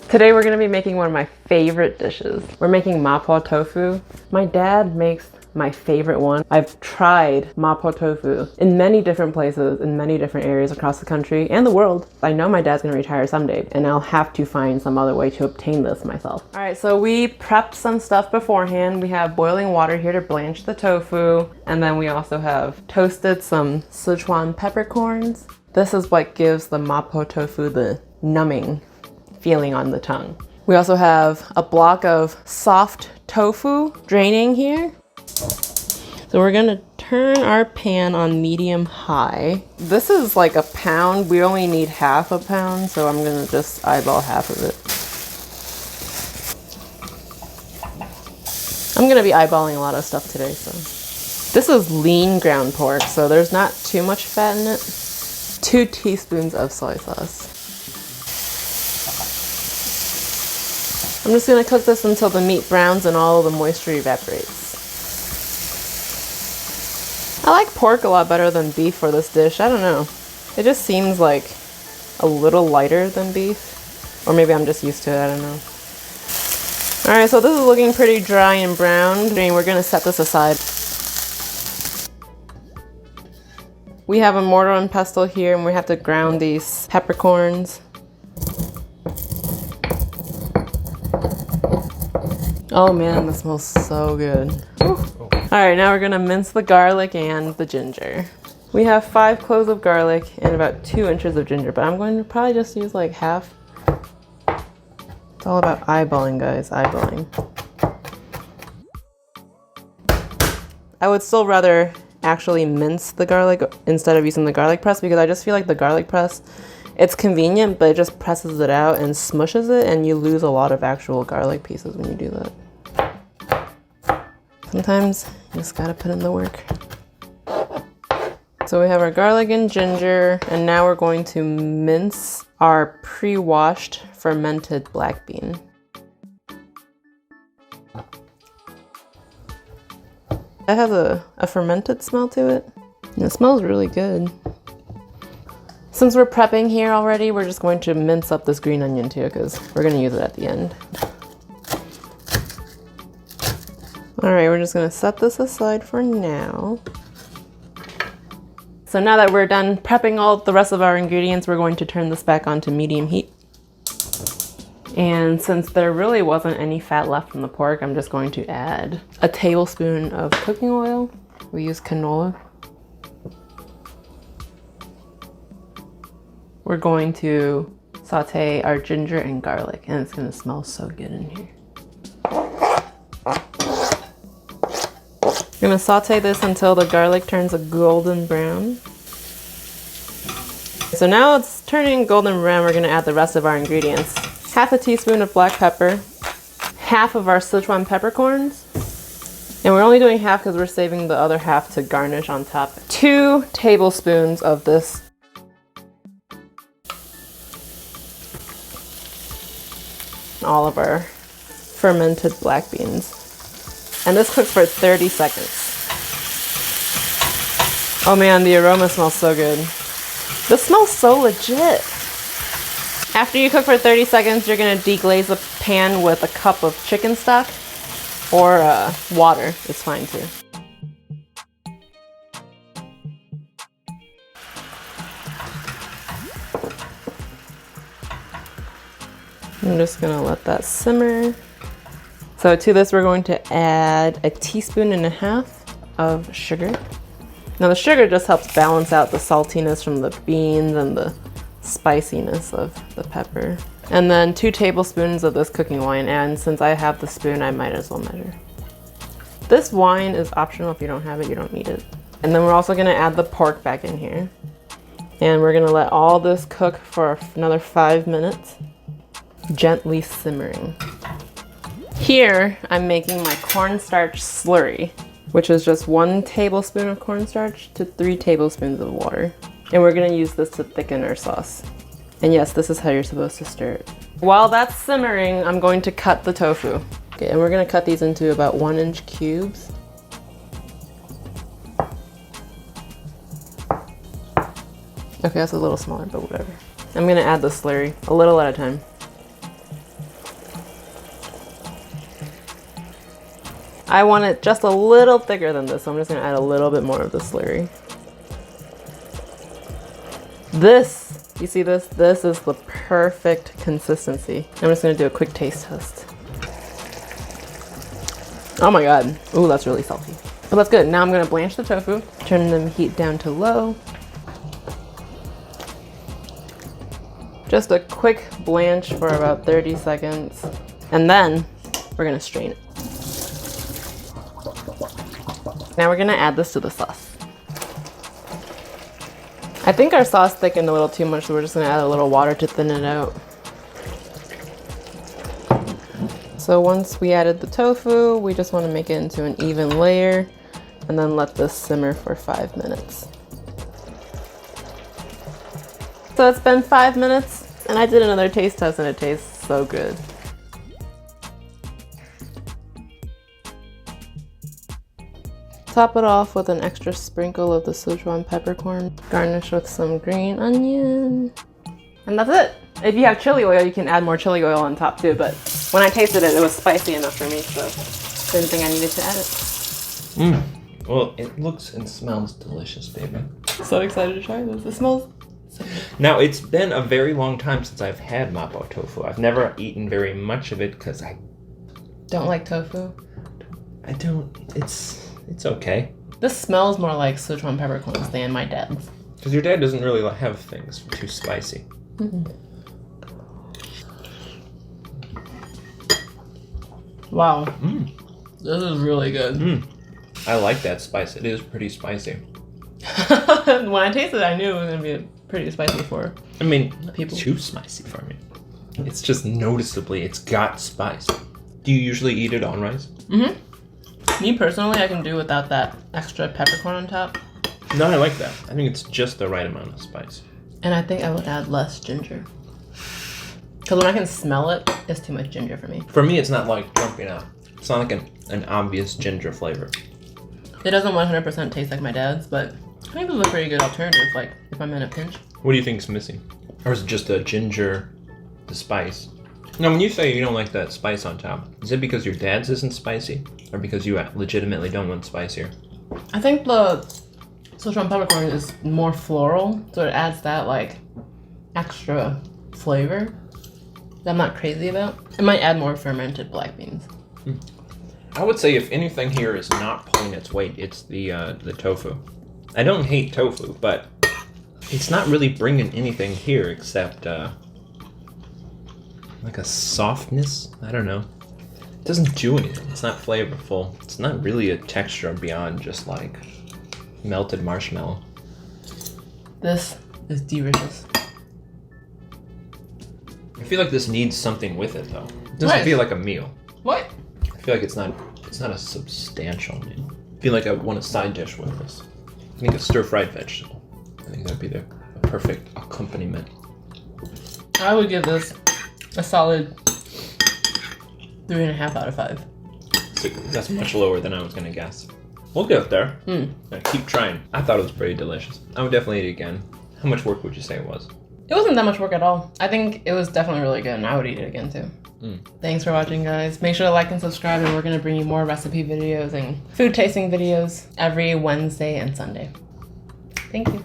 Today we're going to be making one of my favorite dishes. We're making Mapo Tofu. My dad makes my favorite one. I've tried Mapo Tofu in many different places, in many different areas across the country and the world. I know my dad's going to retire someday and I'll have to find some other way to obtain this myself. All right, so we prepped some stuff beforehand. We have boiling water here to blanch the tofu. And then we also have toasted some Sichuan peppercorns. This is what gives the Mapo Tofu the numbing feeling on the tongue. We also have a block of soft tofu draining here. So we're gonna turn our pan on medium high. This is like a pound. We only need half a pound, so I'm gonna just eyeball half of it. I'm gonna be eyeballing a lot of stuff today, so. This is lean ground pork, so there's not too much fat in it. 2 teaspoons of soy sauce. I'm just gonna cook this until the meat browns and all of the moisture evaporates. I like pork a lot better than beef for this dish. I don't know. It just seems like a little lighter than beef. Or maybe I'm just used to it, I don't know. Alright, so this is looking pretty dry and browned. We're gonna set this aside. We have a mortar and pestle here and we have to ground these peppercorns. Oh man, this smells so good. All right, now we're gonna mince the garlic and the ginger. We have 5 cloves of garlic and about 2 inches of ginger, but I'm going to probably just use like half. It's all about eyeballing, guys, eyeballing. I would still rather actually mince the garlic instead of using the garlic press because I just feel like the garlic press, it's convenient, but it just presses it out and smushes it and you lose a lot of actual garlic pieces when you do that. Sometimes you just gotta put in the work. So we have our garlic and ginger, and now we're going to mince our pre-washed fermented black bean. That has a fermented smell to it, and it smells really good. Since we're prepping here already, we're just going to mince up this green onion too, because we're gonna use it at the end. All right, we're just gonna set this aside for now. So now that we're done prepping all the rest of our ingredients, we're going to turn this back on to medium heat. And since there really wasn't any fat left from the pork, I'm just going to add a tablespoon of cooking oil. We use canola. We're going to saute our ginger and garlic, and it's gonna smell so good in here. We're gonna saute this until the garlic turns a golden brown. So now it's turning golden brown, we're gonna add the rest of our ingredients. Half a teaspoon of black pepper, half of our Sichuan peppercorns, and we're only doing half because we're saving the other half to garnish on top. 2 tablespoons of this all of our fermented black beans. And this cooks for 30 seconds. Oh man, the aroma smells so good. This smells so legit. After you cook for 30 seconds, you're gonna deglaze the pan with a cup of chicken stock or water, it's fine too. I'm just gonna let that simmer. So to this, we're going to add 1.5 teaspoons of sugar. Now the sugar just helps balance out the saltiness from the beans and the spiciness of the pepper. And then 2 tablespoons of this cooking wine, and since I have the spoon, I might as well measure. This wine is optional. If you don't have it, you don't need it. And then we're also gonna add the pork back in here. And we're gonna let all this cook for another 5 minutes, gently simmering. Here, I'm making my cornstarch slurry, which is just 1 tablespoon of cornstarch to 3 tablespoons of water. And we're gonna use this to thicken our sauce. And yes, this is how you're supposed to stir it. While that's simmering, I'm going to cut the tofu. Okay, and we're gonna cut these into about 1-inch cubes. Okay, that's a little smaller, but whatever. I'm gonna add the slurry, a little at a time. I want it just a little thicker than this, so I'm just gonna add a little bit more of the slurry. This, you see this? This is the perfect consistency. I'm just gonna do a quick taste test. Oh my God. Ooh, that's really salty. But that's good. Now I'm gonna blanch the tofu, turn the heat down to low. Just a quick blanch for about 30 seconds. And then we're gonna strain it. Now we're gonna add this to the sauce. I think our sauce thickened a little too much, so we're just gonna add a little water to thin it out. So once we added the tofu, we just wanna make it into an even layer and then let this simmer for 5 minutes. So it's been 5 minutes and I did another taste test and it tastes so good. Top it off with an extra sprinkle of the Sichuan peppercorn. Garnish with some green onion. And that's it. If you have chili oil, you can add more chili oil on top too, but when I tasted it, it was spicy enough for me, so didn't think I needed to add it. Well, it looks and smells delicious, baby. So excited to try this. It smells so good. Now, it's been a very long time since I've had Mapo Tofu. I've never eaten very much of it because I don't like tofu. I don't, it's okay. This smells more like Sichuan peppercorns than my dad's. Because your dad doesn't really have things too spicy. Wow. This is really good. I like that spice. It is pretty spicy. When I tasted it, I knew it was going to be pretty spicy for I mean, people. Too spicy for me. It's just noticeably, it's got spice. Do you usually eat it on rice? Me personally, I can do without that extra peppercorn on top. No, I like that. I think it's just the right amount of spice. And I think I would add less ginger. Because when I can smell it, it's too much ginger for me. For me, it's not like jumping out. It's not like an obvious ginger flavor. It doesn't 100% taste like my dad's, but I think this is a pretty good alternative, like if I'm in a pinch. What do you think is missing? Or is it just the ginger, the spice? Now, when you say you don't like that spice on top, is it because your dad's isn't spicy? Or because you legitimately don't want spicier? I think the Sichuan peppercorn is more floral, so it adds that like extra flavor that I'm not crazy about. It might add more fermented black beans. I would say if anything here is not pulling its weight, it's the tofu. I don't hate tofu, but it's not really bringing anything here except like a softness. I don't know. It doesn't do anything. It's not flavorful. It's not really a texture beyond just like melted marshmallow. This is delicious. I feel like this needs something with it though. It doesn't feel like a meal. What? I feel like it's not a substantial meal. I feel like I want a side dish with this. I think a stir-fried vegetable. I think that'd be the perfect accompaniment. I would give this a solid 3.5 out of 5. So that's much lower than I was gonna guess. We'll get there. Now, keep trying. I thought it was pretty delicious. I would definitely eat it again. How much work would you say it was? It wasn't that much work at all. I think it was definitely really good and I would eat it again too. Thanks for watching, guys. Make sure to like and subscribe, and we're going to bring you more recipe videos and food tasting videos every Wednesday and Sunday. Thank you.